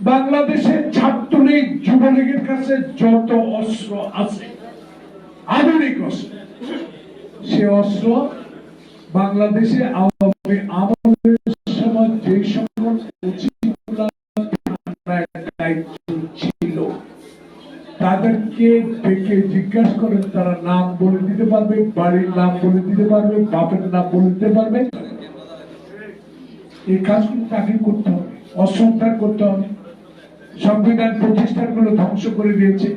বাংলাদেশের ছাত্রলীগ যুবলীগের কাছে যত অস্ত্র আছে, আধুনিক অস্ত্র, সে অস্ত্র বাংলাদেশে আওয়ামী আমলের সময় যে সকল দায়িত্ব ছিল তাদেরকে ডেকে জিজ্ঞাসা করেন, তারা নাম বলে দিতে পারবে, বাড়ির নাম বলে দিতে পারবে, বাপের নাম বলে দিতে পারবে। এই কাজগুলো তাকে করতে হবে, অশ্রদ্ধার করতে হবে। সংবিধান প্রতিষ্ঠানগুলো ধ্বংস করে দিয়েছে।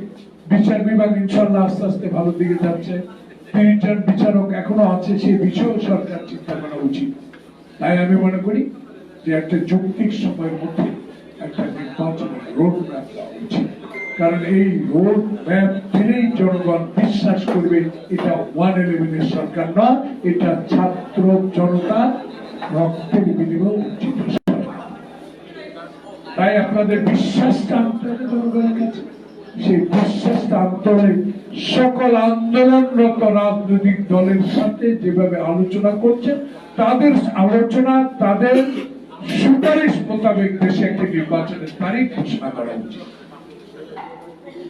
বিচার বিভাগ ইনশাল্লাহ আস্তে আস্তে ভালো দিকে যাচ্ছে। ৩ জন বিচারক এখনো আছে, সে বিষয়েও সরকার চিন্তা করা উচিত। তাই আমি মনে করি যে একটা যৌক্তিক সময়ের মধ্যে একটা নির্বাচনের রোড ম্যাপ দেওয়া উচিত। কারণ এই রোড ম্যাপ দিলেই জনগণ বিশ্বাস করবে এটা 111 সরকার নয়, এটা ছাত্র জনতা রক্তের বিনিময়ে উচিত। তাই আপনাদের বিশ্বাসটা আনতে হবে জনগণের কাছে। সেই বিশ্বাসটা আনতে হলে সকল আন্দোলনরত রাজনৈতিক দলের সাথে যেভাবে আলোচনা করছেন, তাদের আলোচনা, তাদের সুপারিশ মোতাবেক দেশে একটি নির্বাচনের তারিখ ঘোষণা করা উচিত।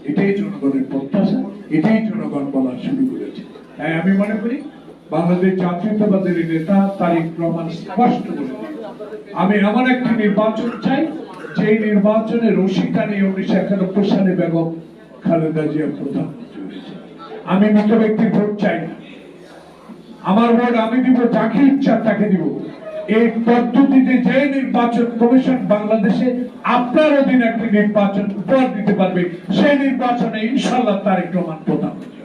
এটাই জনগণের প্রত্যাশা, এটাই জনগণ বলা শুরু করেছে। তাই আমি মনে করি বাংলাদেশ জাতীয়তাবাদের নেতা তারেক রহমান স্পষ্ট করে, আমি এমন একটি নির্বাচন চাই যে নির্বাচনে রশি টানিয়ে 1991 সালে বেগম খালেদা জিয়া প্রধানমন্ত্রী হয়েছে। আমি মৃত ব্যক্তির ভোট চাই না, আমার ভোট আমি দিব যাকে ইচ্ছা তাকে দিব। এই পদ্ধতিতে যে নির্বাচন কমিশন বাংলাদেশে আপনার অধীনে একটি নির্বাচন উপহার দিতে পারবে, সেই নির্বাচনে ইনশাল্লাহ তারেক রহমান প্রধানমন্ত্রী।